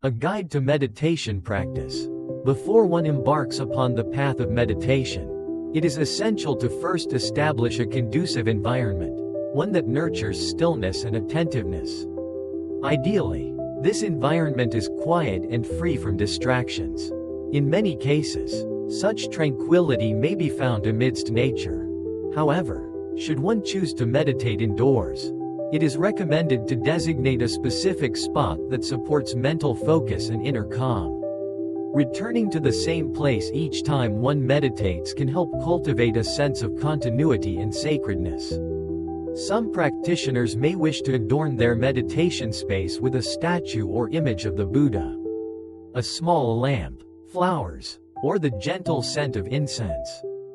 A guide to meditation practice. Before one embarks upon the path of meditation, it is essential to first establish a conducive environment, one that nurtures stillness and attentiveness. Ideally, this environment is quiet and free from distractions. In many cases, such tranquility may be found amidst nature. However, should one choose to meditate indoors, it is recommended to designate a specific spot that supports mental focus and inner calm. Returning to the same place each time one meditates can help cultivate a sense of continuity and sacredness. Some practitioners may wish to adorn their meditation space with a statue or image of the Buddha, a small lamp, flowers, or the gentle scent of incense.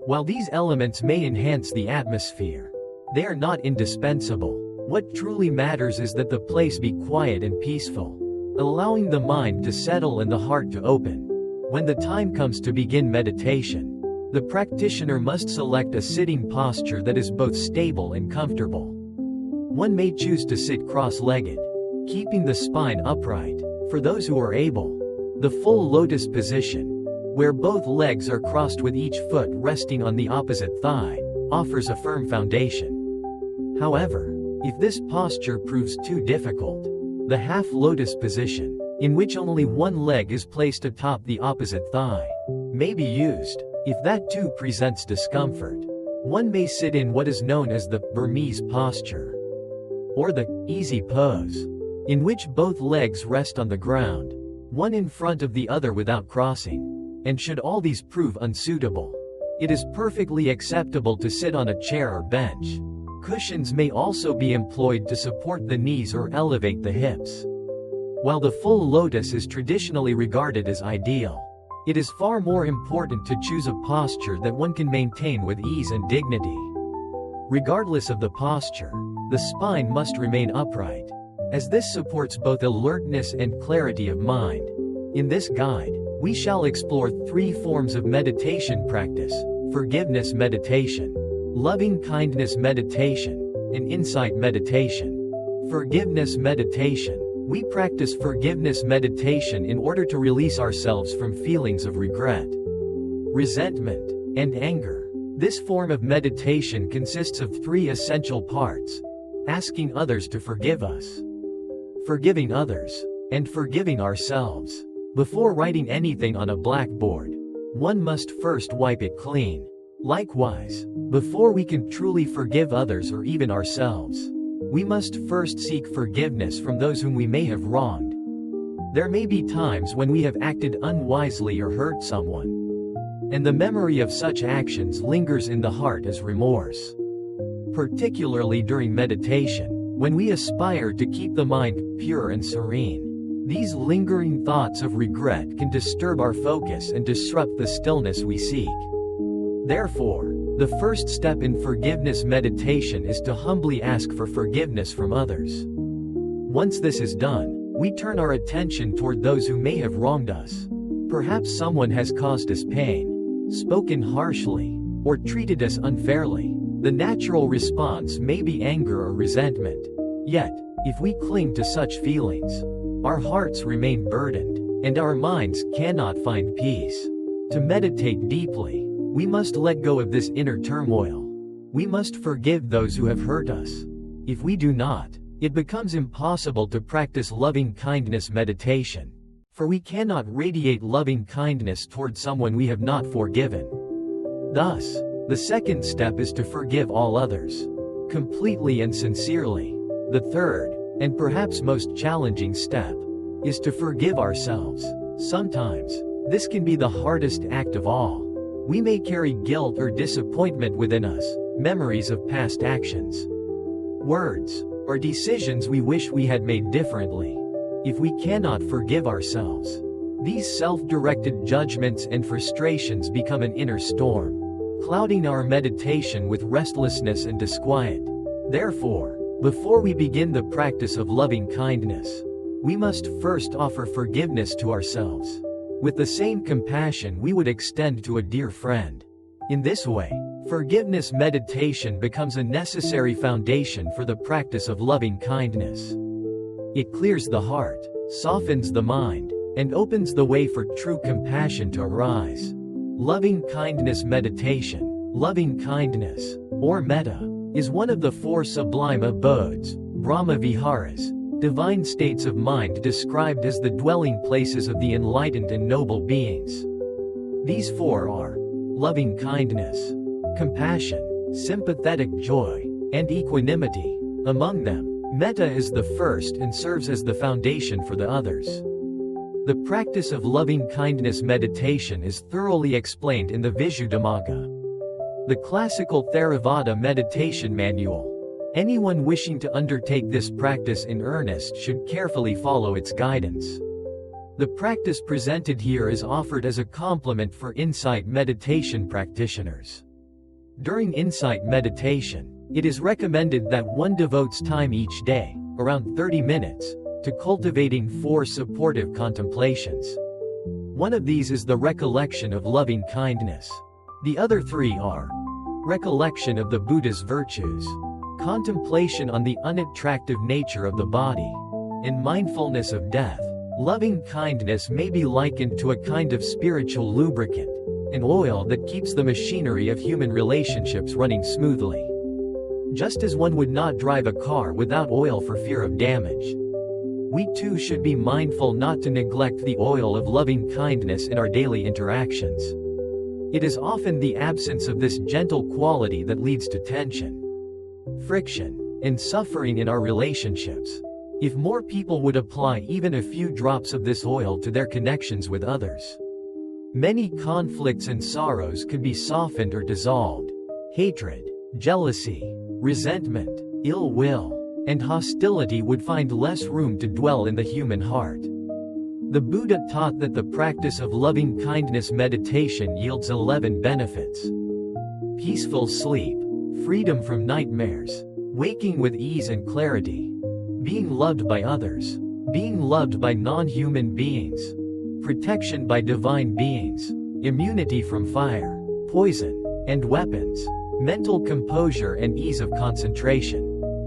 While these elements may enhance the atmosphere, they are not indispensable. What truly matters is that the place be quiet and peaceful, allowing the mind to settle and the heart to open. When the time comes to begin meditation, the practitioner must select a sitting posture that is both stable and comfortable. One may choose to sit cross-legged, keeping the spine upright. For those who are able, the full lotus position, where both legs are crossed with each foot resting on the opposite thigh, offers a firm foundation. However, if this posture proves too difficult, the half lotus position, in which only one leg is placed atop the opposite thigh, may be used. If that too presents discomfort, one may sit in what is known as the Burmese posture, or the easy pose, in which both legs rest on the ground, one in front of the other without crossing. And should all these prove unsuitable, it is perfectly acceptable to sit on a chair or bench. Cushions may also be employed to support the knees or elevate the hips. While the full lotus is traditionally regarded as ideal, it is far more important to choose a posture that one can maintain with ease and dignity. Regardless of the posture, the spine must remain upright, as this supports both alertness and clarity of mind. In this guide, we shall explore 3 forms of meditation practice: forgiveness meditation, loving-kindness meditation, and insight meditation. Forgiveness meditation. We practice forgiveness meditation in order to release ourselves from feelings of regret, resentment, and anger. This form of meditation consists of 3 essential parts: asking others to forgive us, forgiving others, and forgiving ourselves. Before writing anything on a blackboard, one must first wipe it clean. Likewise, before we can truly forgive others or even ourselves, we must first seek forgiveness from those whom we may have wronged. There may be times when we have acted unwisely or hurt someone, and the memory of such actions lingers in the heart as remorse. Particularly during meditation, when we aspire to keep the mind pure and serene, these lingering thoughts of regret can disturb our focus and disrupt the stillness we seek. Therefore, the first step in forgiveness meditation is to humbly ask for forgiveness from others. Once this is done, we turn our attention toward those who may have wronged us. Perhaps someone has caused us pain, spoken harshly, or treated us unfairly. The natural response may be anger or resentment. Yet, if we cling to such feelings, our hearts remain burdened, and our minds cannot find peace. To meditate deeply, we must let go of this inner turmoil. We must forgive those who have hurt us. If we do not, it becomes impossible to practice loving-kindness meditation, for we cannot radiate loving-kindness toward someone we have not forgiven. Thus, the second step is to forgive all others, completely and sincerely. The third, and perhaps most challenging step, is to forgive ourselves. Sometimes, this can be the hardest act of all. We may carry guilt or disappointment within us, memories of past actions, words, or decisions we wish we had made differently. If we cannot forgive ourselves, these self-directed judgments and frustrations become an inner storm, clouding our meditation with restlessness and disquiet. Therefore, before we begin the practice of loving kindness, we must first offer forgiveness to ourselves, with the same compassion we would extend to a dear friend. In this way, forgiveness meditation becomes a necessary foundation for the practice of loving kindness. It clears the heart, softens the mind, and opens the way for true compassion to arise. Loving kindness meditation. Loving kindness, or metta, is one of the 4 sublime abodes, Brahma Viharas, divine states of mind described as the dwelling places of the enlightened and noble beings. These 4 are loving kindness, compassion, sympathetic joy, and equanimity. Among them, metta is the first and serves as the foundation for the others. The practice of loving kindness meditation is thoroughly explained in the Visuddhimagga, the classical Theravada meditation manual. Anyone wishing to undertake this practice in earnest should carefully follow its guidance. The practice presented here is offered as a complement for insight meditation practitioners. During insight meditation, it is recommended that one devotes time each day, around 30 minutes, to cultivating 4 supportive contemplations. One of these is the recollection of loving kindness. The other 3 are recollection of the Buddha's virtues, contemplation on the unattractive nature of the body, and mindfulness of death. Loving kindness may be likened to a kind of spiritual lubricant, an oil that keeps the machinery of human relationships running smoothly. Just as one would not drive a car without oil for fear of damage, we too should be mindful not to neglect the oil of loving kindness in our daily interactions. It is often the absence of this gentle quality that leads to tension, friction, and suffering in our relationships. If more people would apply even a few drops of this oil to their connections with others, many conflicts and sorrows could be softened or dissolved. Hatred, jealousy, resentment, ill will, and hostility would find less room to dwell in the human heart. The Buddha taught that the practice of loving kindness meditation yields 11 benefits: peaceful sleep, freedom from nightmares, waking with ease and clarity, being loved by others, being loved by non-human beings, protection by divine beings, immunity from fire, poison, and weapons, mental composure and ease of concentration,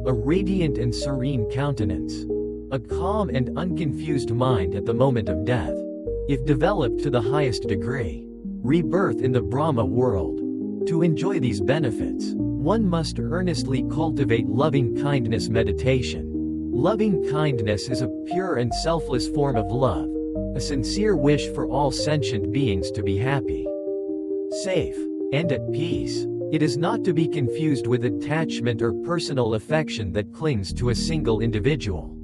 a radiant and serene countenance, a calm and unconfused mind at the moment of death. If developed to the highest degree, rebirth in the Brahma world. To enjoy these benefits, one must earnestly cultivate loving kindness meditation. Loving kindness is a pure and selfless form of love, a sincere wish for all sentient beings to be happy, safe, and at peace. It is not to be confused with attachment or personal affection that clings to a single individual.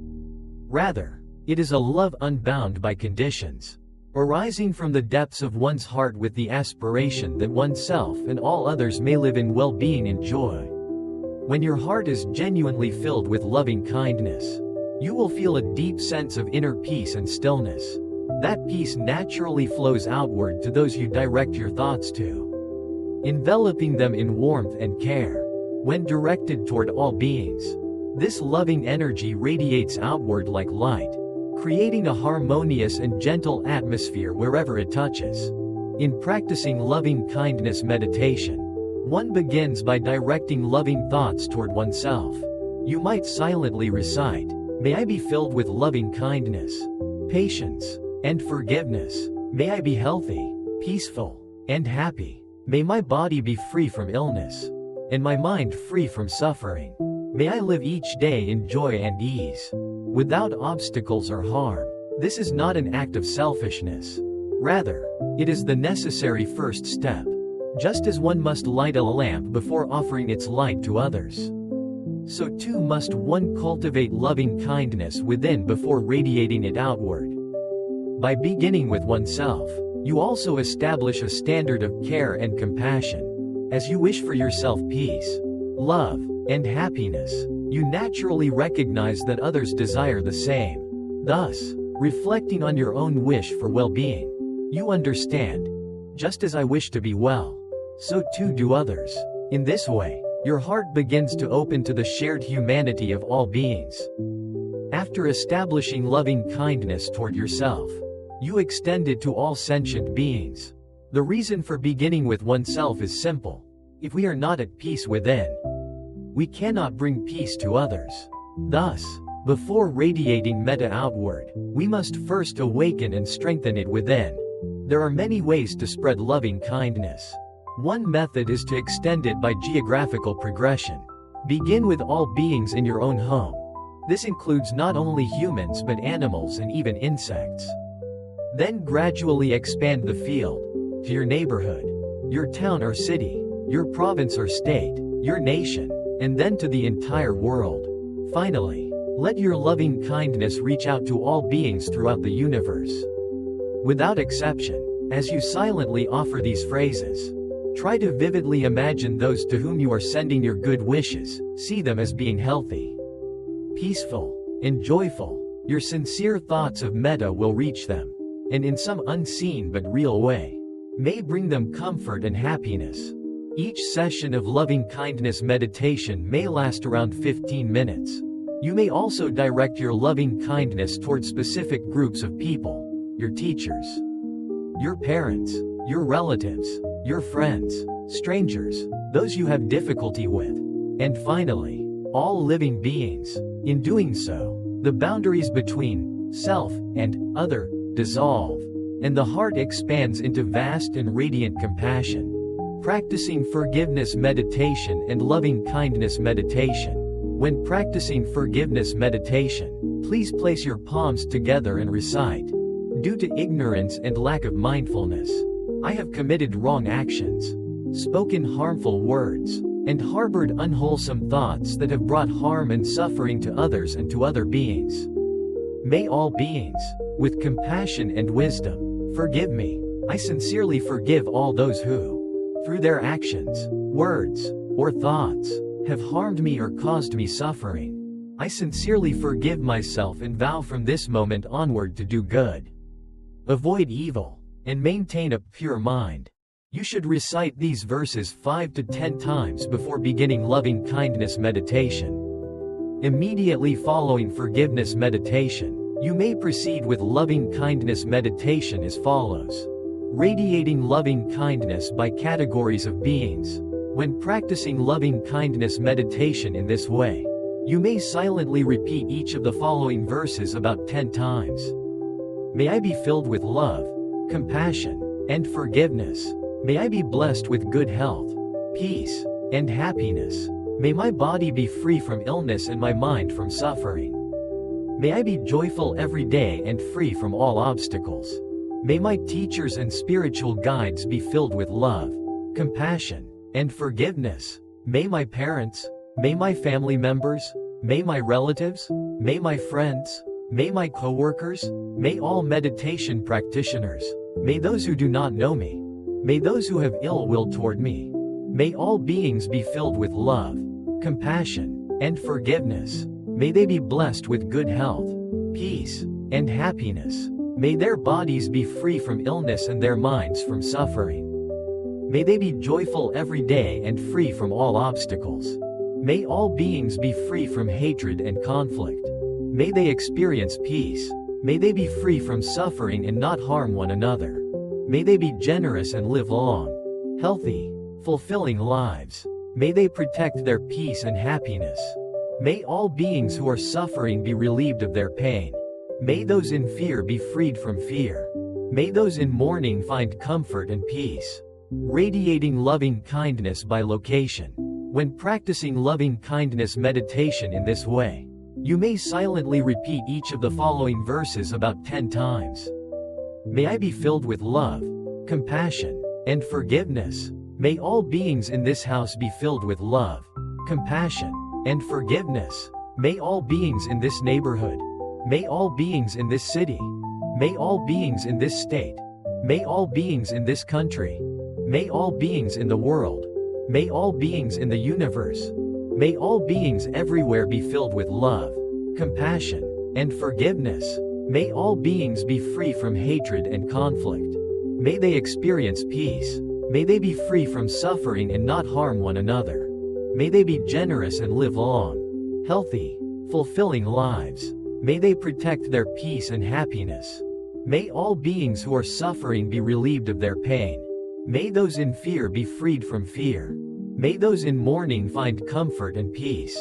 Rather, it is a love unbound by conditions, arising from the depths of one's heart with the aspiration that oneself and all others may live in well-being and joy. When your heart is genuinely filled with loving kindness, you will feel a deep sense of inner peace and stillness. That peace naturally flows outward to those you direct your thoughts to, enveloping them in warmth and care. When directed toward all beings, this loving energy radiates outward like light, creating a harmonious and gentle atmosphere wherever it touches. In practicing loving kindness meditation, one begins by directing loving thoughts toward oneself. You might silently recite, "May I be filled with loving kindness, patience, and forgiveness. May I be healthy, peaceful, and happy. May my body be free from illness, and my mind free from suffering. May I live each day in joy and ease, without obstacles or harm." This is not an act of selfishness. Rather, it is the necessary first step. Just as one must light a lamp before offering its light to others, so too must one cultivate loving kindness within before radiating it outward. By beginning with oneself, you also establish a standard of care and compassion. As you wish for yourself peace, love, and happiness, you naturally recognize that others desire the same. Thus, reflecting on your own wish for well-being, you understand, just as I wish to be well, so too do others. In this way, your heart begins to open to the shared humanity of all beings. After establishing loving kindness toward yourself, you extend it to all sentient beings. The reason for beginning with oneself is simple. If we are not at peace within, we cannot bring peace to others. Thus, Before radiating metta outward, we must first awaken and strengthen it within. There are many ways to spread loving kindness. One method is to extend it by geographical progression. Begin with all beings in your own home. This includes not only humans but animals and even insects. Then gradually expand the field to your neighborhood, your town or city, your province or state, your nation, and then to the entire world. Finally, let your loving kindness reach out to all beings throughout the universe. Without exception, as you silently offer these phrases, try to vividly imagine those to whom you are sending your good wishes, see them as being healthy, peaceful, and joyful. Your sincere thoughts of metta will reach them, and in some unseen but real way, may bring them comfort and happiness. Each session of loving kindness meditation may last around 15 minutes. You may also direct your loving kindness toward specific groups of people: your teachers, your parents, your relatives, your friends, strangers, those you have difficulty with, and finally, all living beings. In doing so, the boundaries between self and other dissolve, and the heart expands into vast and radiant compassion. Practicing forgiveness meditation and loving kindness meditation. When practicing forgiveness meditation, please place your palms together and recite, "Due to ignorance and lack of mindfulness, I have committed wrong actions, spoken harmful words, and harbored unwholesome thoughts that have brought harm and suffering to others and to other beings. May all beings, with compassion and wisdom, forgive me. I sincerely forgive all those who, through their actions, words, or thoughts, have harmed me or caused me suffering. I sincerely forgive myself and vow from this moment onward to do good, avoid evil, and maintain a pure mind." You should recite these verses 5 to 10 times before beginning loving kindness meditation. Immediately following forgiveness meditation, you may proceed with loving kindness meditation as follows. Radiating loving kindness by categories of beings. When practicing loving kindness meditation in this way, you may silently repeat each of the following verses about 10 times. May I be filled with love, compassion, and forgiveness. May I be blessed with good health, peace, and happiness. May my body be free from illness and my mind from suffering. May I be joyful every day and free from all obstacles. May my teachers and spiritual guides be filled with love, compassion, and forgiveness. May my parents, may my family members, may my relatives, may my friends, may my co-workers, may all meditation practitioners, may those who do not know me, may those who have ill will toward me, may all beings be filled with love, compassion, and forgiveness. May they be blessed with good health, peace, and happiness. May their bodies be free from illness and their minds from suffering. May they be joyful every day and free from all obstacles. May all beings be free from hatred and conflict. May they experience peace. May they be free from suffering and not harm one another. May they be generous and live long, healthy, fulfilling lives. May they protect their peace and happiness. May all beings who are suffering be relieved of their pain. May those in fear be freed from fear. May those in mourning find comfort and peace. Radiating loving kindness by location. When practicing loving kindness meditation in this way, you may silently repeat each of the following verses about 10 times. May I be filled with love, compassion, and forgiveness. May all beings in this house be filled with love, compassion, and forgiveness. May all beings in this neighborhood, may all beings in this city, may all beings in this state, may all beings in this country, may all beings in the world, may all beings in the universe, may all beings everywhere be filled with love, compassion, and forgiveness. May all beings be free from hatred and conflict. May they experience peace. May they be free from suffering and not harm one another. May they be generous and live long, healthy, fulfilling lives. May they protect their peace and happiness. May all beings who are suffering be relieved of their pain. May those in fear be freed from fear. May those in mourning find comfort and peace.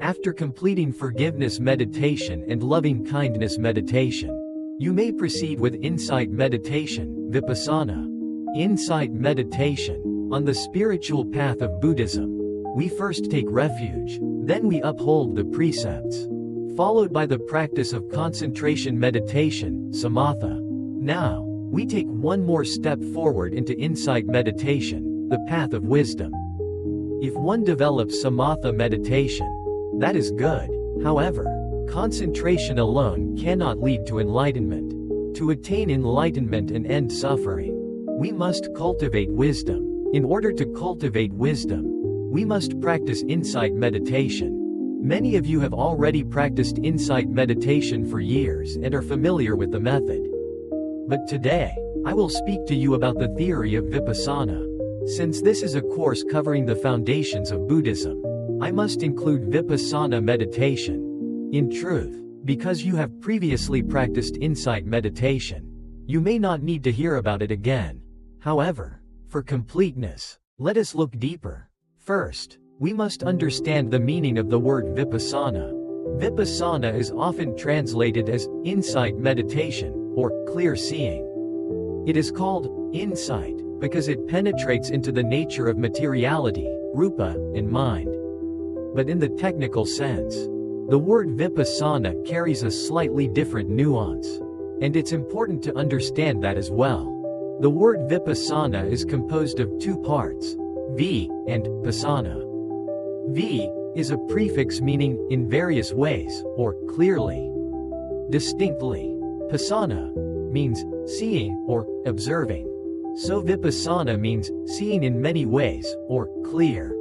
After completing forgiveness meditation and loving kindness meditation, you may proceed with insight meditation, vipassana. Insight meditation. On the spiritual path of Buddhism, we first take refuge, then we uphold the precepts, followed by the practice of concentration meditation, samatha. Now, we take one more step forward into insight meditation, the path of wisdom. If one develops samatha meditation, that is good. However, concentration alone cannot lead to enlightenment. To attain enlightenment and end suffering, we must cultivate wisdom. In order to cultivate wisdom, we must practice insight meditation. Many of you have already practiced insight meditation for years and are familiar with the method. But today, I will speak to you about the theory of vipassana. Since this is a course covering the foundations of Buddhism, I must include vipassana meditation. In truth, because you have previously practiced insight meditation, you may not need to hear about it again. However, for completeness, let us look deeper. First, we must understand the meaning of the word vipassana. Vipassana is often translated as insight meditation or clear seeing. It is called insight because it penetrates into the nature of materiality, rupa, and mind. But in the technical sense, the word vipassana carries a slightly different nuance, and it's important to understand that as well. The word vipassana is composed of two parts, vi and passana. Vi is a prefix meaning in various ways, or clearly, distinctly. Passana means seeing or observing. So vipassana means seeing in many ways, or clear.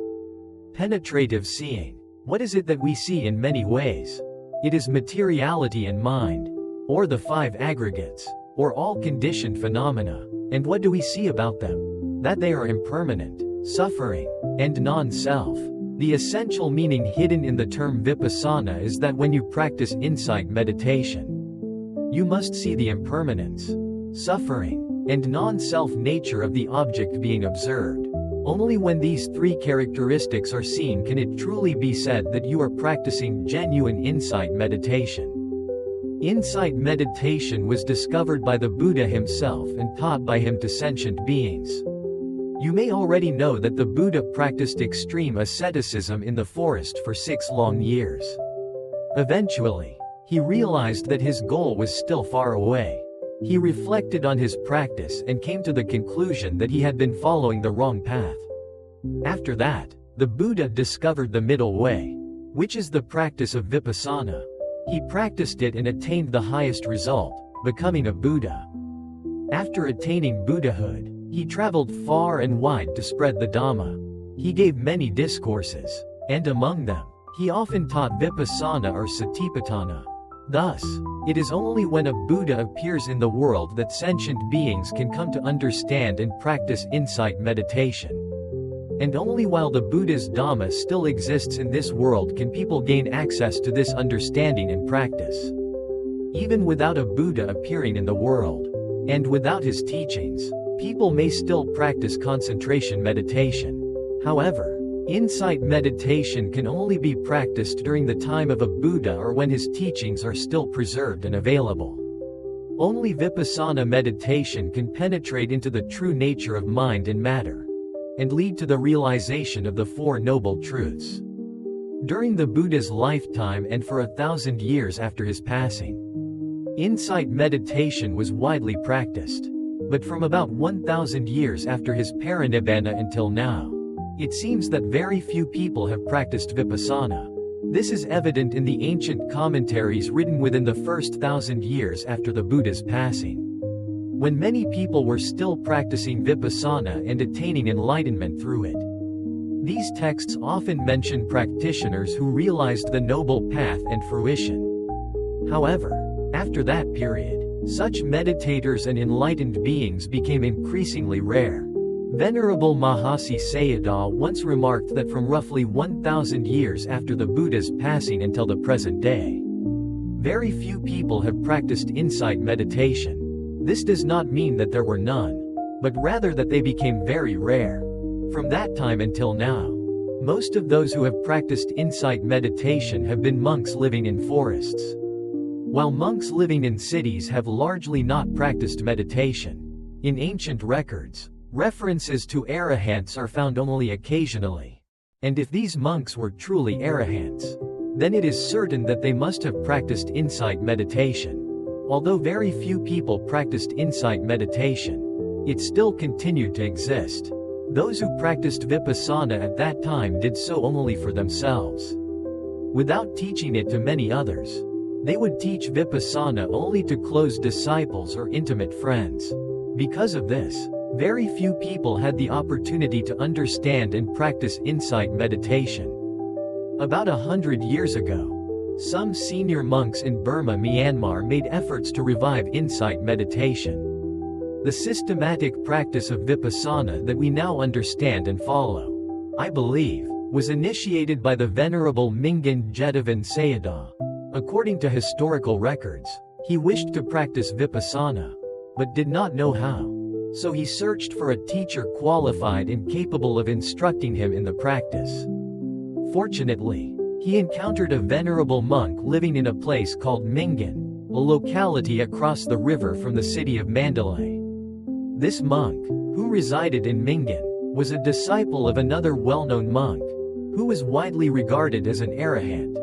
Penetrative seeing. What is it that we see in many ways? It is materiality and mind, or the five aggregates, or all conditioned phenomena. And what do we see about them? That they are impermanent, suffering, and non-self. The essential meaning hidden in the term vipassana is that when you practice insight meditation, you must see the impermanence, suffering, and non-self nature of the object being observed. Only when these three characteristics are seen can it truly be said that you are practicing genuine insight meditation. Insight meditation was discovered by the Buddha himself and taught by him to sentient beings. You may already know that the Buddha practiced extreme asceticism in the forest for 6 long years. Eventually, he realized that his goal was still far away. He reflected on his practice and came to the conclusion that he had been following the wrong path. After that, the Buddha discovered the middle way, which is the practice of vipassana. He practiced it and attained the highest result, becoming a Buddha. After attaining Buddhahood, he traveled far and wide to spread the Dhamma. He gave many discourses, and among them, he often taught vipassana or satipatthana. Thus, it is only when a Buddha appears in the world that sentient beings can come to understand and practice insight meditation. And only while the Buddha's Dhamma still exists in this world can people gain access to this understanding and practice. Even without a Buddha appearing in the world, and without his teachings, people may still practice concentration meditation. However, insight meditation can only be practiced during the time of a Buddha or when his teachings are still preserved and available. Only vipassana meditation can penetrate into the true nature of mind and matter, and lead to the realization of the Four Noble Truths. During the Buddha's lifetime and for 1,000 years after his passing, insight meditation was widely practiced. But from about 1,000 years after his parinibbana until now, it seems that very few people have practiced vipassana. This is evident in the ancient commentaries written within the first 1,000 years after the Buddha's passing, when many people were still practicing vipassana and attaining enlightenment through it. These texts often mention practitioners who realized the noble path and fruition. However, after that period, such meditators and enlightened beings became increasingly rare. Venerable Mahasi Sayadaw once remarked that from roughly 1,000 years after the Buddha's passing until the present day, very few people have practiced insight meditation. This does not mean that there were none, but rather that they became very rare. From that time until now, Most of those who have practiced insight meditation have been monks living in forests. While monks living in cities have largely not practiced meditation. In ancient records, references to arahants are found only occasionally. And if these monks were truly arahants, then it is certain that they must have practiced insight meditation. Although very few people practiced insight meditation, it still continued to exist. Those who practiced vipassana at that time did so only for themselves. Without teaching it to many others, they would teach vipassana only to close disciples or intimate friends. Because of this, very few people had the opportunity to understand and practice insight meditation. About 100 years ago, some senior monks in Burma, Myanmar made efforts to revive insight meditation. The systematic practice of vipassana that we now understand and follow, I believe, was initiated by the Venerable Mingyur Jedavan Sayadaw. According to historical records, he wished to practice vipassana, but did not know how. So he searched for a teacher qualified and capable of instructing him in the practice. Fortunately, he encountered a venerable monk living in a place called Mingyur, a locality across the river from the city of Mandalay. This monk, who resided in Mingyur, was a disciple of another well-known monk, who was widely regarded as an arahant.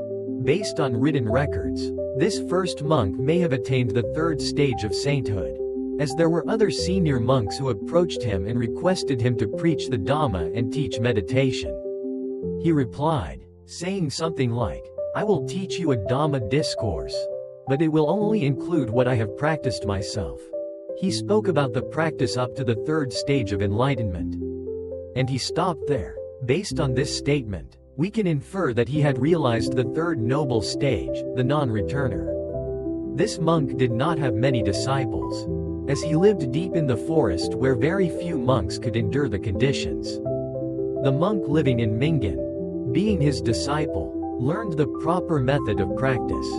Based on written records, this first monk may have attained the third stage of sainthood, as there were other senior monks who approached him and requested him to preach the Dhamma and teach meditation. He replied, saying something like, "I will teach you a Dhamma discourse, but it will only include what I have practiced myself." He spoke about the practice up to the third stage of enlightenment. And he stopped there. Based on this statement, we can infer that he had realized the third noble stage, the non-returner. This monk did not have many disciples, as he lived deep in the forest where very few monks could endure the conditions. The monk living in Mingyur, being his disciple, learned the proper method of practice.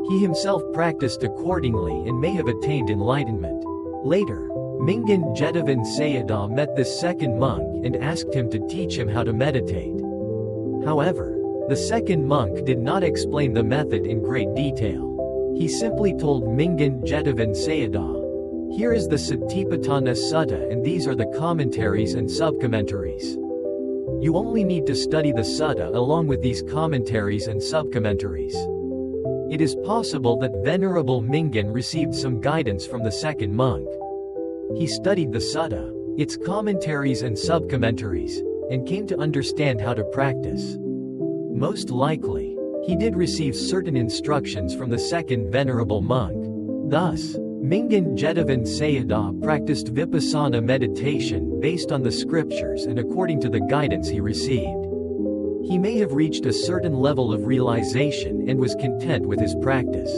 He himself practiced accordingly and may have attained enlightenment. Later, Mingyur Jedavan Sayadaw met this second monk and asked him to teach him how to meditate. However, the second monk did not explain the method in great detail. He simply told Mingyur Jedavan Sayadaw, "Here is the Satipatthana Sutta and these are the commentaries and subcommentaries. You only need to study the sutta along with these commentaries and subcommentaries." It is possible that Venerable Mingyur received some guidance from the second monk. He studied the sutta, its commentaries and subcommentaries, and came to understand how to practice. Most likely, he did receive certain instructions from the second venerable monk. Thus, Mingyur Jedavan Sayadaw practiced vipassana meditation based on the scriptures and according to the guidance he received. He may have reached a certain level of realization and was content with his practice.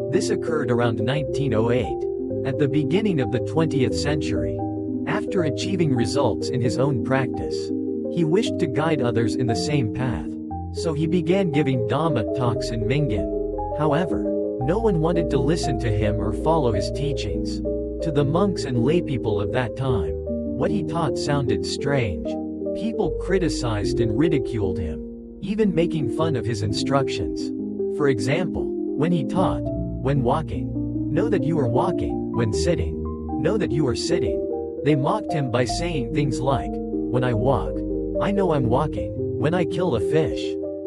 This occurred around 1908, at the beginning of the 20th century. After achieving results in his own practice, he wished to guide others in the same path, so he began giving Dhamma talks in Mingyur. However, no one wanted to listen to him or follow his teachings. To the monks and laypeople of that time, what he taught sounded strange. People criticized and ridiculed him, even making fun of his instructions. For example, when he taught, when walking, know that you are walking; when sitting, know that you are sitting. They mocked him by saying things like, "When I walk, I know I'm walking; when I kill a fish,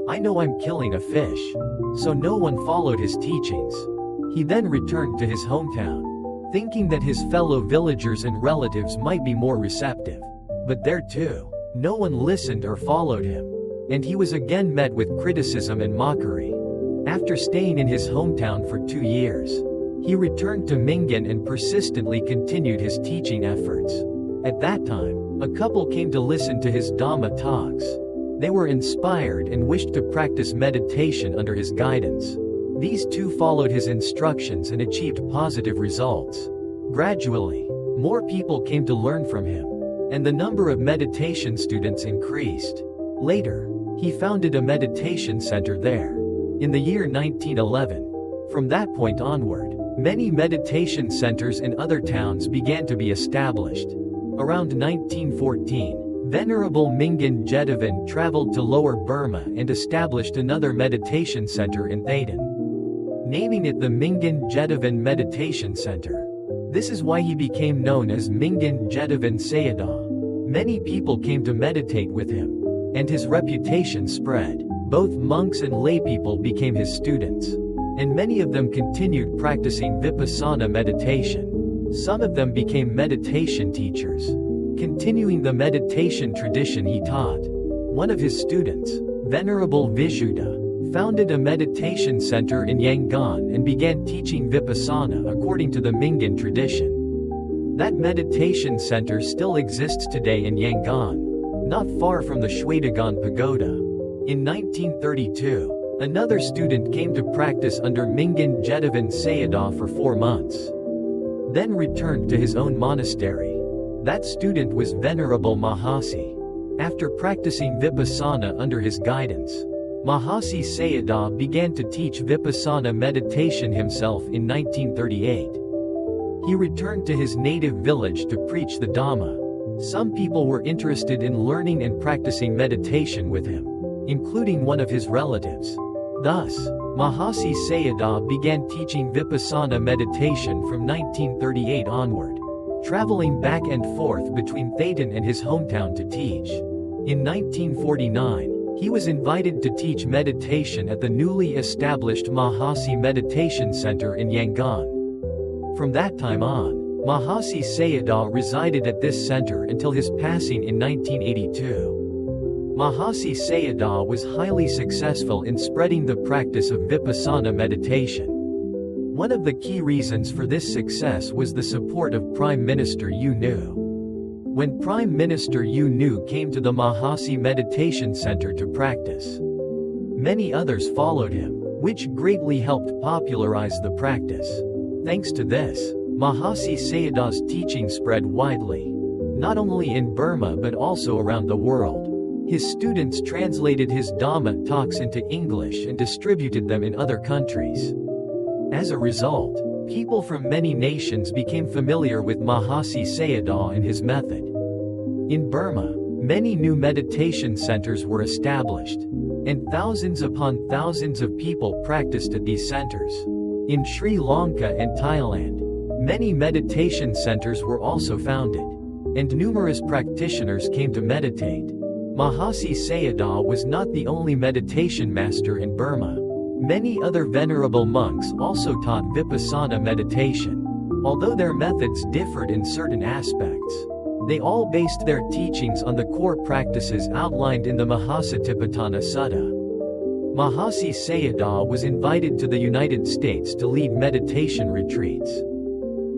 I know I'm killing a fish." So no one followed his teachings. He then returned to his hometown, thinking that his fellow villagers and relatives might be more receptive. But there too, no one listened or followed him, and he was again met with criticism and mockery. After staying in his hometown for 2 years, he returned to Mingyur and persistently continued his teaching efforts. At that time, a couple came to listen to his Dhamma talks. They were inspired and wished to practice meditation under his guidance. These two followed his instructions and achieved positive results. Gradually, more people came to learn from him, and the number of meditation students increased. Later, he founded a meditation center there. In the year 1911, from that point onward, many meditation centers in other towns began to be established. Around 1914, Venerable Mingyur Jedavan traveled to Lower Burma and established another meditation center in Thailand, naming it the Mingyur Jedavan Meditation Center. This is why he became known as Mingyur Jedavan Sayadaw. Many people came to meditate with him, and his reputation spread. Both monks and laypeople became his students, and many of them continued practicing vipassana meditation. Some of them became meditation teachers, continuing the meditation tradition he taught. One of his students, Venerable Vishuddha, founded a meditation center in Yangon and began teaching vipassana according to the Mingyur tradition. That meditation center still exists today in Yangon, not far from the Shwedagon Pagoda. In 1932, another student came to practice under Mingyur Jedavan Sayadaw for 4 months, then returned to his own monastery. That student was Venerable Mahasi. After practicing vipassana under his guidance, Mahasi Sayadaw began to teach vipassana meditation himself in 1938. He returned to his native village to preach the Dhamma. Some people were interested in learning and practicing meditation with him, including one of his relatives. Thus, Mahasi Sayadaw began teaching vipassana meditation from 1938 onward, traveling back and forth between Thailand and his hometown to teach. In 1949, he was invited to teach meditation at the newly established Mahasi Meditation Center in Yangon. From that time on, Mahasi Sayadaw resided at this center until his passing in 1982. Mahasi Sayadaw was highly successful in spreading the practice of vipassana meditation. One of the key reasons for this success was the support of Prime Minister U Nu. When Prime Minister U Nu came to the Mahasi Meditation Center to practice, many others followed him, which greatly helped popularize the practice. Thanks to this, Mahasi Sayadaw's teaching spread widely, not only in Burma but also around the world. His students translated his Dhamma talks into English and distributed them in other countries. As a result, people from many nations became familiar with Mahasi Sayadaw and his method. In Burma, many new meditation centers were established, and thousands upon thousands of people practiced at these centers. In Sri Lanka and Thailand, many meditation centers were also founded, and numerous practitioners came to meditate. Mahasi Sayadaw was not the only meditation master in Burma. Many other venerable monks also taught vipassana meditation. Although their methods differed in certain aspects, they all based their teachings on the core practices outlined in the Mahasatipatthana Sutta. Mahasi Sayadaw was invited to the United States to lead meditation retreats.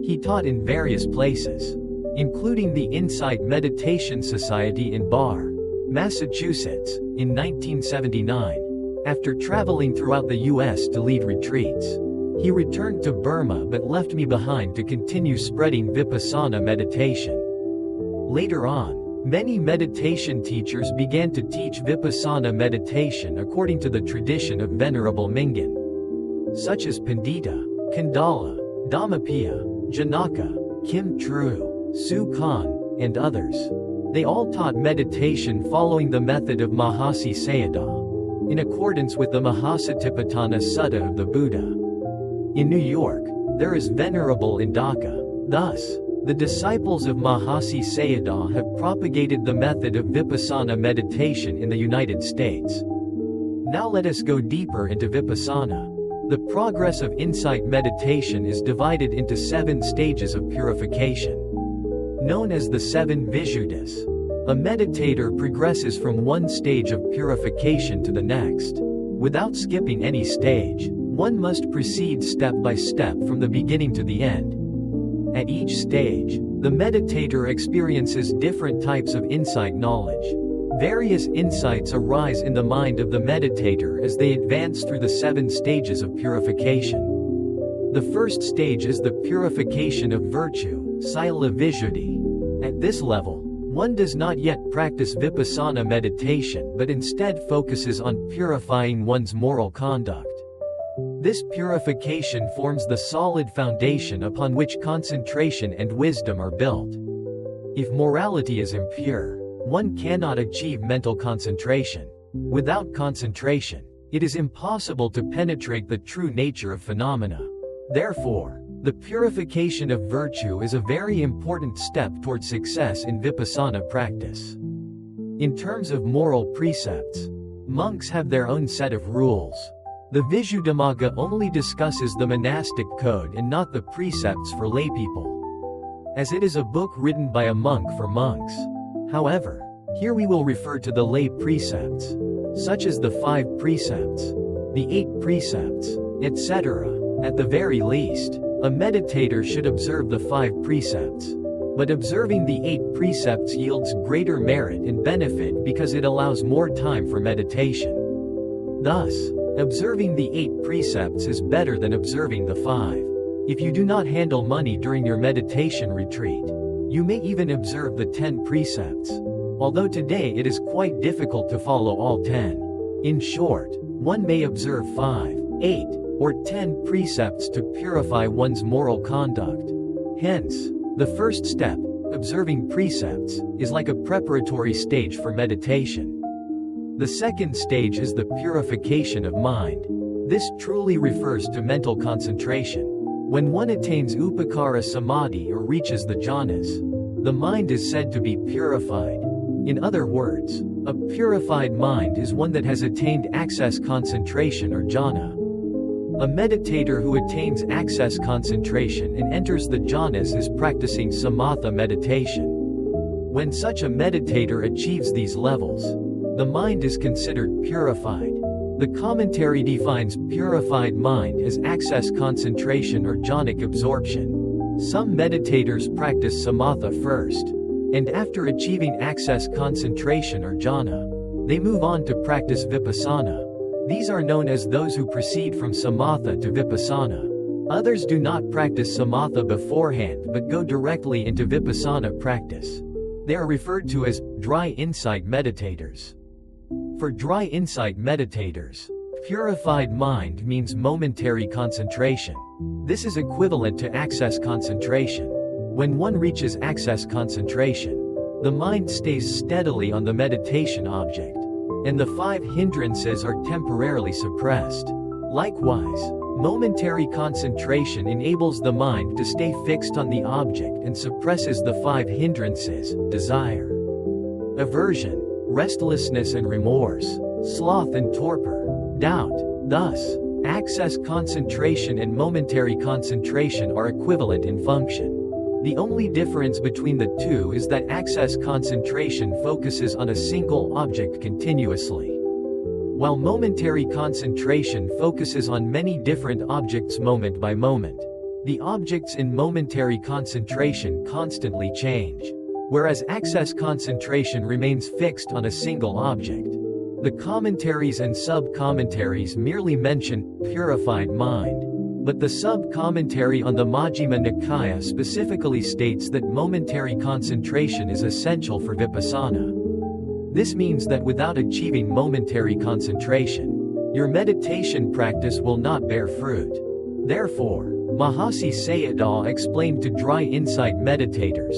He taught in various places, including the Insight Meditation Society in Barre, Massachusetts, in 1979. After traveling throughout the U.S. to lead retreats, he returned to Burma but left me behind to continue spreading vipassana meditation. Later on, many meditation teachers began to teach vipassana meditation according to the tradition of Venerable Mingyur, such as Pandita, Kandala, Dhammapiya, Janaka, Kim Tru, Su Khan, and others. They all taught meditation following the method of Mahasi Sayadaw, in accordance with the Mahasatipatthana Sutta of the Buddha. In New York, there is Venerable Indaka. Thus, the disciples of Mahasi Sayadaw have propagated the method of vipassana meditation in the United States. Now let us go deeper into vipassana. The progress of insight meditation is divided into 7 stages of purification, known as the 7 Vishuddhas. A meditator progresses from one stage of purification to the next, without skipping any stage. One must proceed step by step from the beginning to the end. At each stage, the meditator experiences different types of insight knowledge. Various insights arise in the mind of the meditator as they advance through the 7 stages of purification. The first stage is the purification of virtue, Sila Vishuddhi. At this level, one does not yet practice vipassana meditation but instead focuses on purifying one's moral conduct. This purification forms the solid foundation upon which concentration and wisdom are built. If morality is impure, One cannot achieve mental concentration. Without concentration, it is impossible to penetrate the true nature of phenomena. Therefore, the purification of virtue is a very important step toward success in vipassana practice. In terms of moral precepts, monks have their own set of rules. The Visuddhimagga only discusses the monastic code and not the precepts for laypeople, as it is a book written by a monk for monks. However, here we will refer to the lay precepts, such as the 5 precepts, the 8 precepts, etc. At the very least, a meditator should observe the 5 precepts. But observing the 8 precepts yields greater merit and benefit because it allows more time for meditation. Thus, observing the 8 precepts is better than observing the 5. If you do not handle money during your meditation retreat, you may even observe the 10 precepts. Although today it is quite difficult to follow all 10. In short, one may observe 5, 8, or 10 precepts to purify one's moral conduct. Hence, the first step, observing precepts, is like a preparatory stage for meditation. The second stage is the purification of mind. This truly refers to mental concentration. When one attains upakara samadhi or reaches the jhanas, the mind is said to be purified. In other words, a purified mind is one that has attained access concentration or jhana. A meditator who attains access concentration and enters the jhanas is practicing samatha meditation. When such a meditator achieves these levels, the mind is considered purified. The commentary defines purified mind as access concentration or jhanic absorption. Some meditators practice samatha first, and after achieving access concentration or jhana, they move on to practice vipassana. These are known as those who proceed from samatha to vipassana. Others do not practice samatha beforehand but go directly into vipassana practice. They are referred to as dry insight meditators. For dry insight meditators, purified mind means momentary concentration. This is equivalent to access concentration. When one reaches access concentration, the mind stays steadily on the meditation object, and the 5 hindrances are temporarily suppressed. Likewise, momentary concentration enables the mind to stay fixed on the object and suppresses the 5 hindrances: desire, aversion, restlessness and remorse, sloth and torpor, doubt. Thus, access concentration and momentary concentration are equivalent in function. The only difference between the two is that access concentration focuses on a single object continuously, while momentary concentration focuses on many different objects moment by moment. The objects in momentary concentration constantly change, whereas access concentration remains fixed on a single object. The commentaries and sub-commentaries merely mention purified mind, but the sub-commentary on the Majjhima Nikaya specifically states that momentary concentration is essential for vipassana. This means that without achieving momentary concentration, your meditation practice will not bear fruit. Therefore, Mahasi Sayadaw explained to dry insight meditators,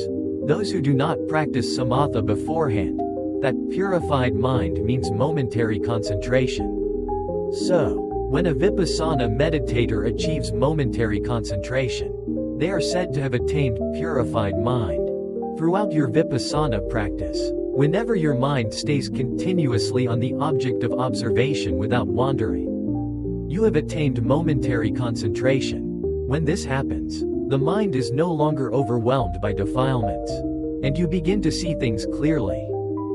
those who do not practice samatha beforehand, that purified mind means momentary concentration. So, when a vipassana meditator achieves momentary concentration, they are said to have attained purified mind. Throughout your vipassana practice, whenever your mind stays continuously on the object of observation without wandering, you have attained momentary concentration. When this happens, the mind is no longer overwhelmed by defilements, and you begin to see things clearly.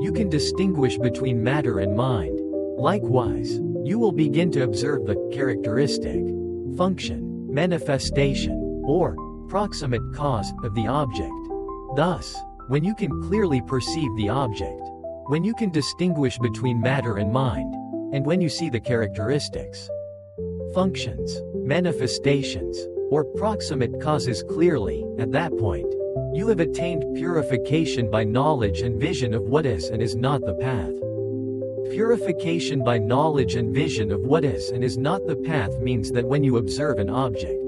You can distinguish between matter and mind. Likewise, you will begin to observe the characteristic, function, manifestation, or proximate cause of the object. Thus, when you can clearly perceive the object, when you can distinguish between matter and mind, and when you see the characteristics, functions, manifestations, or proximate causes clearly, at that point, you have attained purification by knowledge and vision of what is and is not the path. Purification by knowledge and vision of what is and is not the path means that when you observe an object,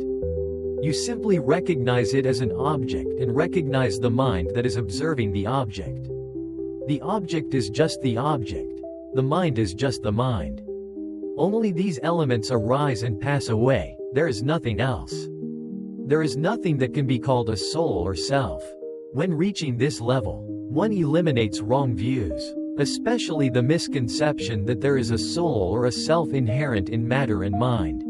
you simply recognize it as an object and recognize the mind that is observing the object. The object is just the object. The mind is just the mind. Only these elements arise and pass away, there is nothing else. There is nothing that can be called a soul or self. When reaching this level, one eliminates wrong views, especially the misconception that there is a soul or a self inherent in matter and mind.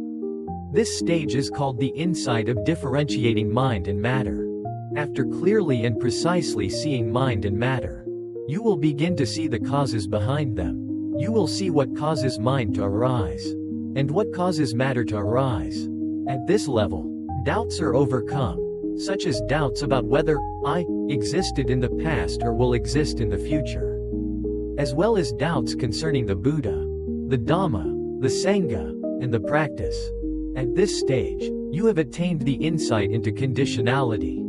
This stage is called the insight of differentiating mind and matter. After clearly and precisely seeing mind and matter, you will begin to see the causes behind them. You will see what causes mind to arise, and what causes matter to arise. At this level, doubts are overcome, such as doubts about whether I existed in the past or will exist in the future, as well as doubts concerning the Buddha, the Dhamma, the Sangha, and the practice. At this stage, you have attained the insight into conditionality.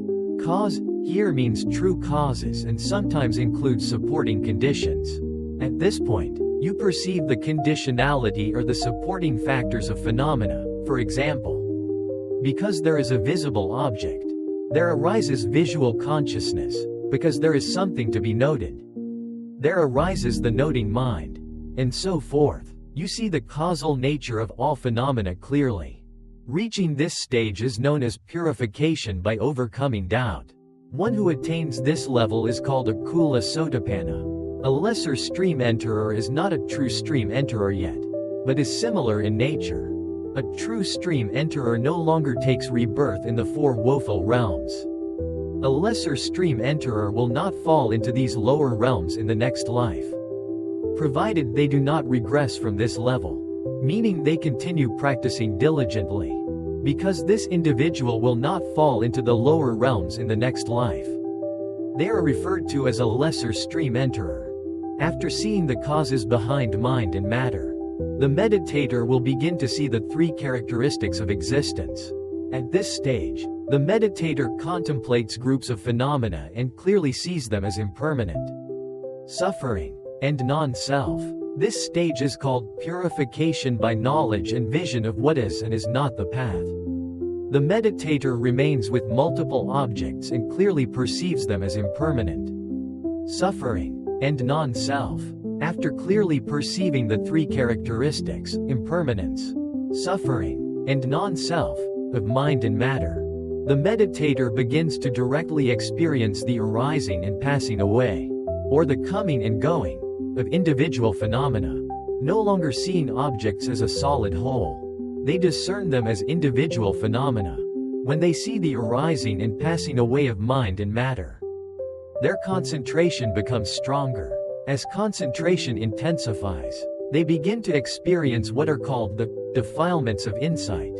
Cause here means true causes and sometimes includes supporting conditions. At this point, you perceive the conditionality or the supporting factors of phenomena. For example, because there is a visible object, there arises visual consciousness. Because there is something to be noted, there arises the noting mind, and so forth. You see the causal nature of all phenomena clearly. Reaching this stage is known as purification by overcoming doubt. One who attains this level is called a Kula Sotapanna. A lesser stream enterer is not a true stream enterer yet, but is similar in nature. A true stream enterer no longer takes rebirth in the four woeful realms. A lesser stream enterer will not fall into these lower realms in the next life, provided they do not regress from this level, meaning they continue practicing diligently. Because this individual will not fall into the lower realms in the next life, they are referred to as a lesser stream enterer. After seeing the causes behind mind and matter, the meditator will begin to see the three characteristics of existence. At this stage, the meditator contemplates groups of phenomena and clearly sees them as impermanent, suffering, and non-self. This stage is called purification by knowledge and vision of what is and is not the path. The meditator remains with multiple objects and clearly perceives them as impermanent, suffering, and non-self. After clearly perceiving the three characteristics, impermanence, suffering, and non-self, of mind and matter, the meditator begins to directly experience the arising and passing away, or the coming and going, of individual phenomena. No longer seeing objects as a solid whole, they discern them as individual phenomena. When they see the arising and passing away of mind and matter, their concentration becomes stronger. As concentration intensifies, they begin to experience what are called the defilements of insight.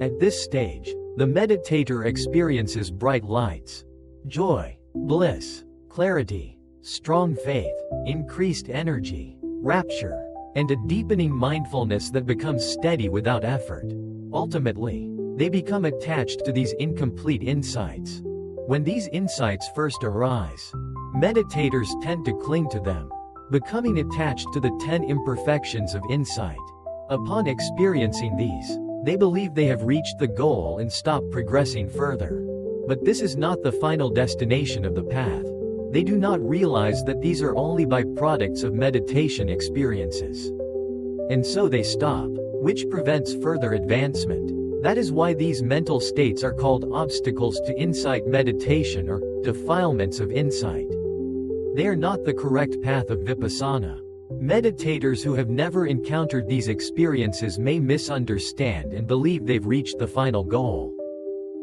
At this stage, the meditator experiences bright lights, joy, bliss, clarity, strong faith, increased energy, rapture, and a deepening mindfulness that becomes steady without effort. Ultimately, they become attached to these incomplete insights. When these insights first arise, meditators tend to cling to them, becoming attached to the 10 imperfections of insight. Upon experiencing these, they believe they have reached the goal and stop progressing further. But this is not the final destination of the path. They do not realize that these are only byproducts of meditation experiences. And so they stop, which prevents further advancement. That is why these mental states are called obstacles to insight meditation or defilements of insight. They are not the correct path of vipassana. Meditators who have never encountered these experiences may misunderstand and believe they've reached the final goal.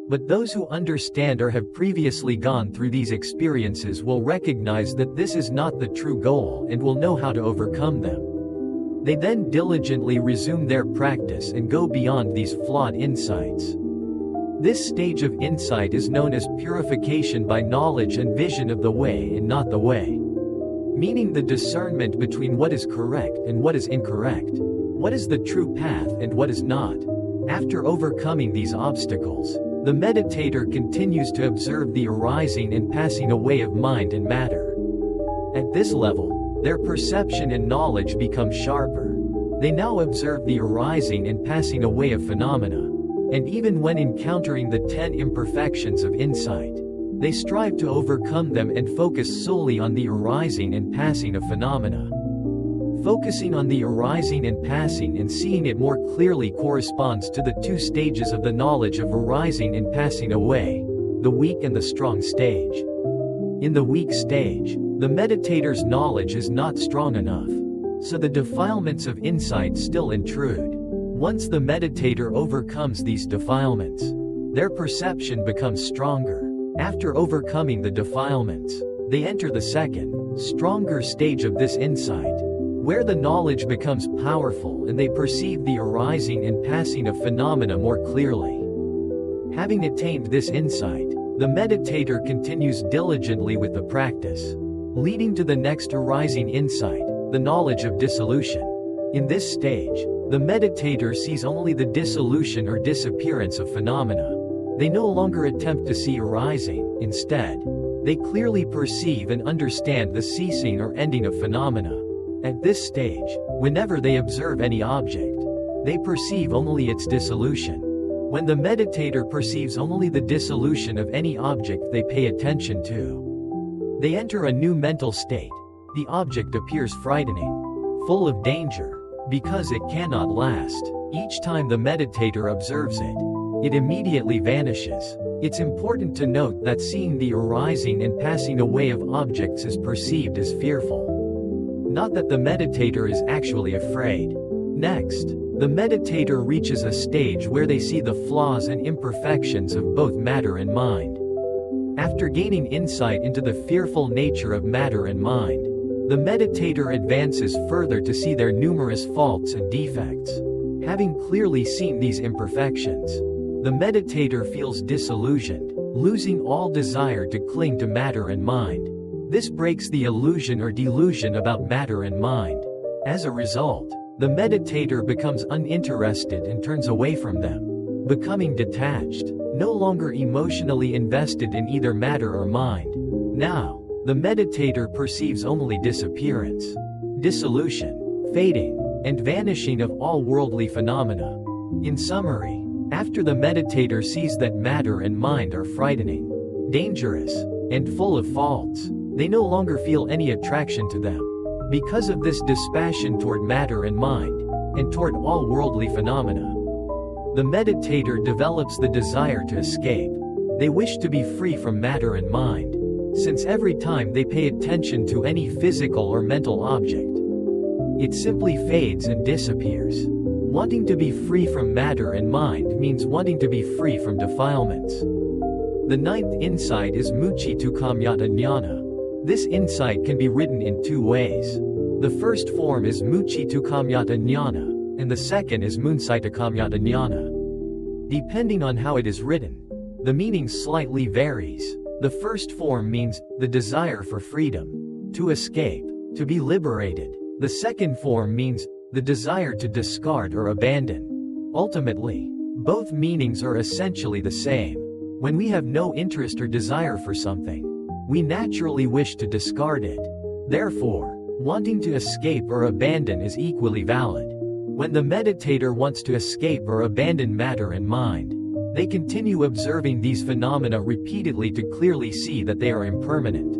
But those who understand or have previously gone through these experiences will recognize that this is not the true goal and will know how to overcome them. They then diligently resume their practice and go beyond these flawed insights. This stage of insight is known as purification by knowledge and vision of the way and not the way, meaning the discernment between what is correct and what is incorrect, what is the true path and what is not. After overcoming these obstacles, the meditator continues to observe the arising and passing away of mind and matter. At this level, their perception and knowledge become sharper. They now observe the arising and passing away of phenomena, and even when encountering the 10 imperfections of insight, They strive to overcome them and focus solely on the arising and passing of phenomena. Focusing on the arising and passing and seeing it more clearly corresponds to the two stages of the knowledge of arising and passing away, the weak and the strong stage. In the weak stage, the meditator's knowledge is not strong enough, so the defilements of insight still intrude. Once the meditator overcomes these defilements, their perception becomes stronger. After overcoming the defilements, they enter the second, stronger stage of this insight, where the knowledge becomes powerful and they perceive the arising and passing of phenomena more clearly. Having attained this insight, the meditator continues diligently with the practice, leading to the next arising insight, the knowledge of dissolution. In this stage, the meditator sees only the dissolution or disappearance of phenomena. They no longer attempt to see arising, instead, they clearly perceive and understand the ceasing or ending of phenomena. At this stage, whenever they observe any object, they perceive only its dissolution. When the meditator perceives only the dissolution of any object they pay attention to, they enter a new mental state. The object appears frightening, full of danger, because it cannot last. Each time the meditator observes it, it immediately vanishes. It's important to note that seeing the arising and passing away of objects is perceived as fearful. Not that the meditator is actually afraid. Next, the meditator reaches a stage where they see the flaws and imperfections of both matter and mind. After gaining insight into the fearful nature of matter and mind, the meditator advances further to see their numerous faults and defects. Having clearly seen these imperfections, the meditator feels disillusioned, losing all desire to cling to matter and mind. This breaks the illusion or delusion about matter and mind. As a result, the meditator becomes uninterested and turns away from them, becoming detached, no longer emotionally invested in either matter or mind. Now, the meditator perceives only disappearance, dissolution, fading, and vanishing of all worldly phenomena. In summary, after the meditator sees that matter and mind are frightening, dangerous, and full of faults, they no longer feel any attraction to them. Because of this dispassion toward matter and mind, and toward all worldly phenomena, the meditator develops the desire to escape. They wish to be free from matter and mind, since every time they pay attention to any physical or mental object, it simply fades and disappears. Wanting to be free from matter and mind means wanting to be free from defilements. The ninth insight is muccitu-kamyata jnana. This insight can be written in two ways. The first form is muccitu-kamyata jnana, and the second is muncita-kamyata jnana. Depending on how it is written, the meaning slightly varies. The first form means the desire for freedom, to escape, to be liberated. The second form means the desire to discard or abandon. Ultimately, both meanings are essentially the same. When we have no interest or desire for something, we naturally wish to discard it. Therefore, wanting to escape or abandon is equally valid. When the meditator wants to escape or abandon matter and mind, they continue observing these phenomena repeatedly to clearly see that they are impermanent.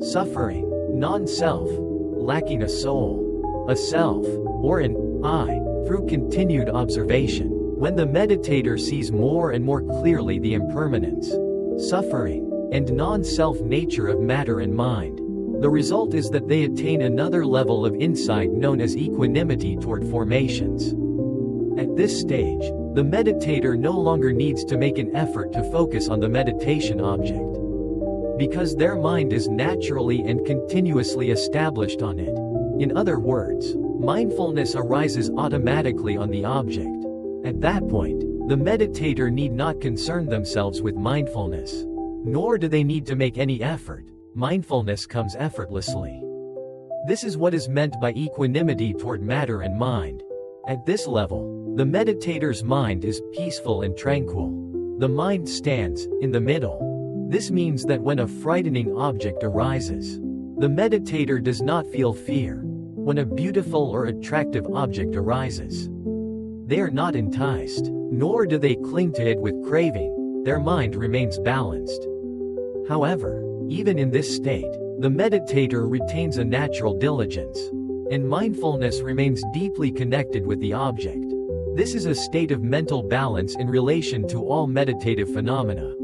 Suffering, non-self, lacking a soul, a self, or an I, through continued observation. When the meditator sees more and more clearly the impermanence, suffering, and non-self nature of matter and mind, the result is that they attain another level of insight known as equanimity toward formations. At this stage, the meditator no longer needs to make an effort to focus on the meditation object, because their mind is naturally and continuously established on it. In other words, mindfulness arises automatically on the object. At that point, the meditator need not concern themselves with mindfulness, nor do they need to make any effort. Mindfulness comes effortlessly. This is what is meant by equanimity toward matter and mind. At this level, the meditator's mind is peaceful and tranquil. The mind stands in the middle. This means that when a frightening object arises, the meditator does not feel fear. When a beautiful or attractive object arises, they are not enticed, nor do they cling to it with craving. Their mind remains balanced. However, even in this state, the meditator retains a natural diligence, and mindfulness remains deeply connected with the object. This is a state of mental balance in relation to all meditative phenomena.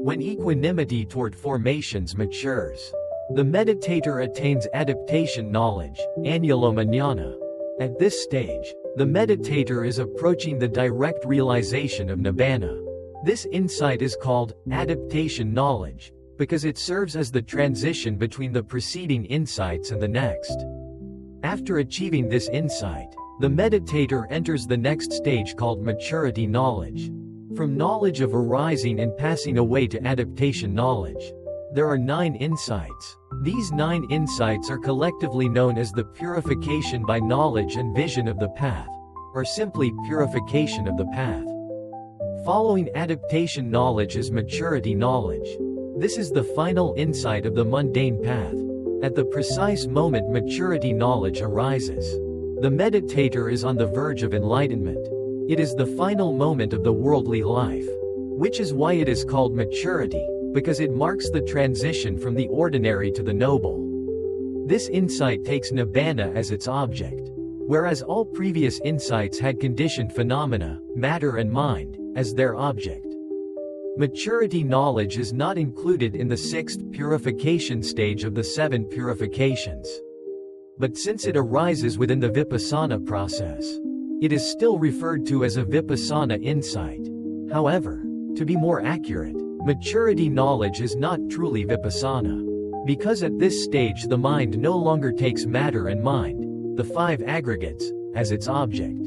When equanimity toward formations matures, the meditator attains adaptation knowledge, anulomanyana. At this stage, the meditator is approaching the direct realization of nibbana. This insight is called adaptation knowledge, because it serves as the transition between the preceding insights and the next. After achieving this insight, the meditator enters the next stage called maturity knowledge. From knowledge of arising and passing away to adaptation knowledge, there are 9 insights. These 9 insights are collectively known as the purification by knowledge and vision of the path, or simply purification of the path. Following adaptation knowledge is maturity knowledge. This is the final insight of the mundane path. At the precise moment maturity knowledge arises, the meditator is on the verge of enlightenment. It is the final moment of the worldly life, which is why it is called maturity, because it marks the transition from the ordinary to the noble. This insight takes nibbana as its object, whereas all previous insights had conditioned phenomena, matter and mind, as their object. Maturity knowledge is not included in the 6th purification stage of the 7 purifications. But since it arises within the vipassana process, it is still referred to as a vipassana insight. However, to be more accurate, maturity knowledge is not truly vipassana, because at this stage the mind no longer takes matter and mind, the 5 aggregates, as its object,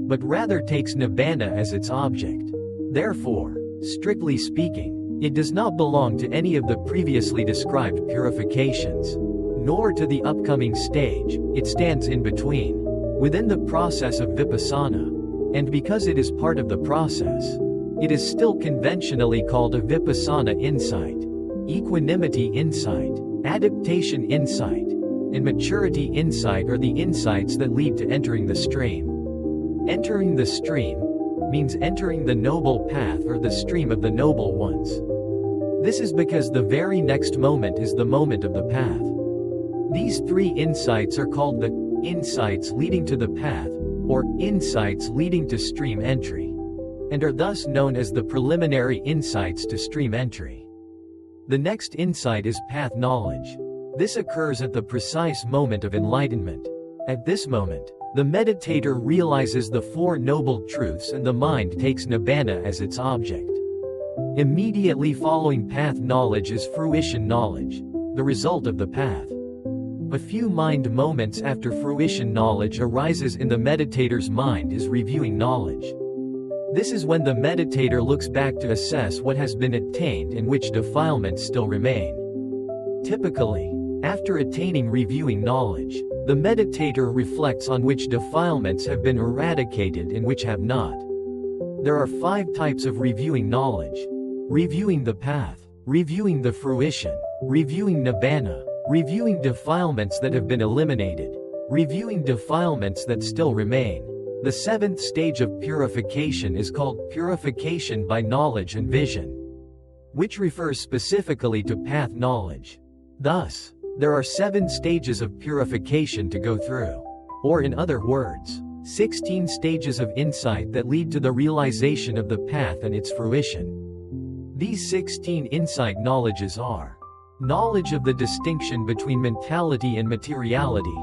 but rather takes nibbana as its object. Therefore, strictly speaking, it does not belong to any of the previously described purifications, nor to the upcoming stage. It stands in between, within the process of vipassana, and because it is part of the process, it is still conventionally called a vipassana insight, equanimity insight, adaptation insight, and maturity insight are the insights that lead to entering the stream. Entering the stream means entering the noble path or the stream of the noble ones. This is because the very next moment is the moment of the path. These 3 insights are called the insights leading to the path, or insights leading to stream entry, and are thus known as the preliminary insights to stream entry. The next insight is path knowledge. This occurs at the precise moment of enlightenment. At this moment, the meditator realizes the 4 noble truths and the mind takes nibbana as its object. Immediately following path knowledge is fruition knowledge, the result of the path. A few mind moments after fruition knowledge arises in the meditator's mind is reviewing knowledge. This is when the meditator looks back to assess what has been attained and which defilements still remain. Typically, after attaining reviewing knowledge, the meditator reflects on which defilements have been eradicated and which have not. There are 5 types of reviewing knowledge: reviewing the path, reviewing the fruition, reviewing nibbana, reviewing defilements that have been eliminated, reviewing defilements that still remain. The 7th stage of purification is called purification by knowledge and vision, which refers specifically to path knowledge. Thus, there are 7 stages of purification to go through, or in other words, 16 stages of insight that lead to the realization of the path and its fruition. These 16 insight knowledges are: knowledge of the distinction between mentality and materiality,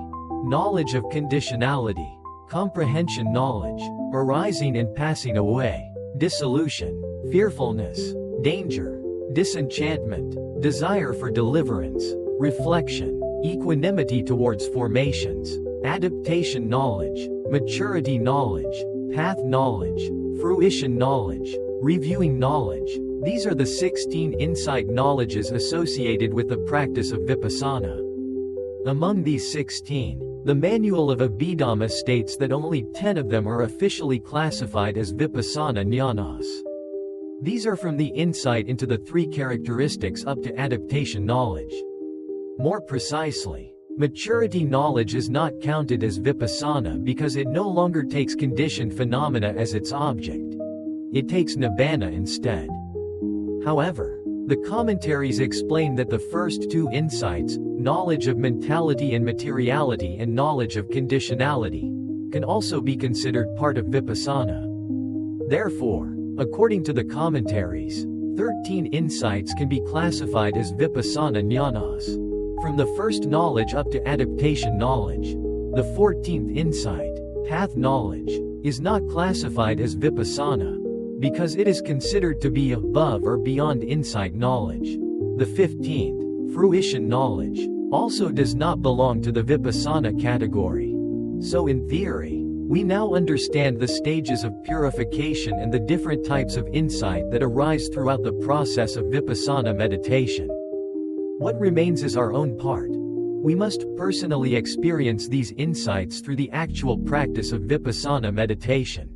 knowledge of conditionality, comprehension knowledge, arising and passing away, dissolution, fearfulness, danger, disenchantment, desire for deliverance, reflection, equanimity towards formations, adaptation knowledge, maturity knowledge, path knowledge, fruition knowledge, reviewing knowledge. These are the 16 insight knowledges associated with the practice of vipassana. Among these 16, the Manual of Abhidhamma states that only 10 of them are officially classified as vipassana jnanas. These are from the insight into the 3 characteristics up to adaptation knowledge. More precisely, maturity knowledge is not counted as vipassana because it no longer takes conditioned phenomena as its object. It takes nibbana instead. However, The commentaries explain that the first two insights, knowledge of mentality and materiality and knowledge of conditionality, can also be considered part of vipassana. Therefore, according to the commentaries, 13 insights can be classified as vipassana jnanas. From the first knowledge up to adaptation knowledge, the 14th insight, path knowledge, is not classified as vipassana, because it is considered to be above or beyond insight knowledge. The 15th, fruition knowledge, also does not belong to the vipassana category. So in theory, we now understand the stages of purification and the different types of insight that arise throughout the process of vipassana meditation. What remains is our own part. We must personally experience these insights through the actual practice of vipassana meditation.